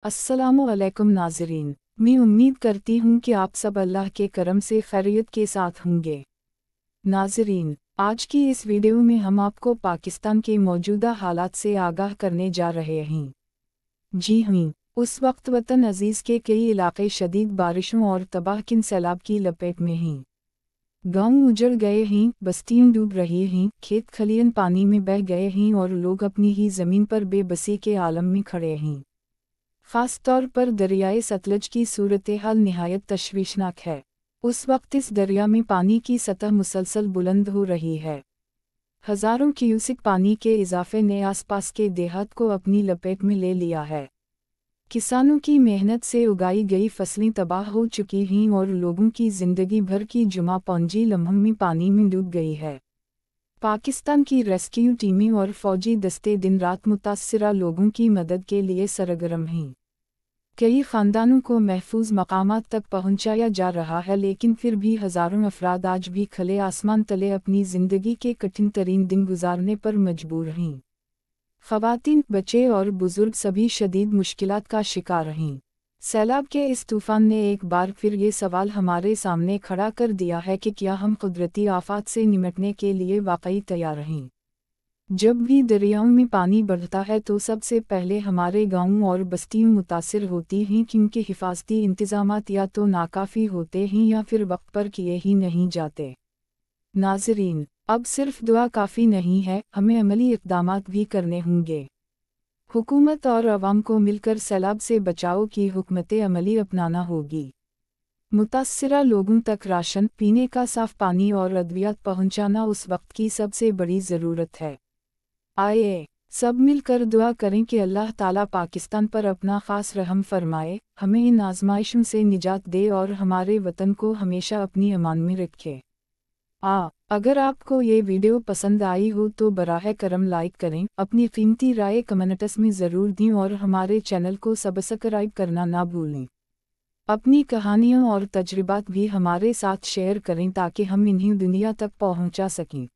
अस्सलामुअलैकुम नाज़रीन, मैं उम्मीद करती हूँ कि आप सब अल्लाह के करम से खैरियत के साथ होंगे। नाज़रीन, आज की इस वीडियो में हम आपको पाकिस्तान के मौजूदा हालात से आगाह करने जा रहे हैं। जी हाँ, उस वक्त वतन अजीज़ के कई इलाके शदीद बारिशों और तबाहकुन सैलाब की लपेट में हैं। गांव उजड़ गए हैं, बस्तियां डूब रही हैं, खेत खलियान पानी में बह गए हैं और लोग अपनी ही ज़मीन पर बेबसी के आलम में खड़े हैं। ख़ास तौर पर दरियाए सतलज की सूरत-ए-हाल निहायत तशवीशनाक है। उस वक्त इस दरिया में पानी की सतह मुसलसल बुलंद हो रही है। हज़ारों क्यूसिक पानी के इजाफे ने आसपास के देहात को अपनी लपेट में ले लिया है। किसानों की मेहनत से उगाई गई फसलें तबाह हो चुकी हैं और लोगों की ज़िंदगी भर की जुमा पूंजी लम्हों में पानी में डूब गई है। पाकिस्तान की रेस्क्यू टीमें और फौजी दस्ते दिन रात मुतासरा लोगों की मदद के लिए सरगर्म हैं। कई ख़ानदानों को महफूज मकामात तक पहुंचाया जा रहा है, लेकिन फिर भी हज़ारों अफराद आज भी खुले आसमान तले अपनी ज़िंदगी के कठिन तरीन दिन गुजारने पर मजबूर हैं। ख़वातीन, बच्चे और बुज़ुर्ग सभी शदीद मुश्किलात का शिकार हैं। सैलाब के इस तूफ़ान ने एक बार फिर ये सवाल हमारे सामने खड़ा कर दिया है कि क्या हम कुदरती आफ़ात से निपटने के लिए वाकई तैयार हैं। जब भी दरियाओं में पानी बढ़ता है तो सबसे पहले हमारे गांवों और बस्तियां मुतासिर होती हैं, क्योंकि हिफाजती इंतज़ामात या तो नाकाफ़ी होते हैं या फिर वक्त पर किए ही नहीं जाते। नाज़रीन, अब सिर्फ दुआ काफ़ी नहीं है, हमें अमली इक़दामात भी करने होंगे। हुकूमत और अवाम को मिलकर सैलाब से बचाव की हुकमत अमली अपनाना होगी। मुतासरा लोगों तक राशन, पीने का साफ़ पानी और अद्वियात पहुँचाना उस वक्त की सबसे बड़ी ज़रूरत है। आइए सब मिलकर दुआ करें कि अल्लाह ताला पाकिस्तान पर अपना ख़ास रहम फरमाए, हमें इन आज़माइशों से निजात दे और हमारे वतन को हमेशा अपनी अमान में रखे। अगर आपको ये वीडियो पसंद आई हो तो बराह करम लाइक करें, अपनी कीमती राय कमेंट्स में ज़रूर दें और हमारे चैनल को सब्सक्राइब करना ना भूलें। अपनी कहानियों और तजुर्बात भी हमारे साथ शेयर करें ताकि हम इन्हें दुनिया तक पहुंचा सकें।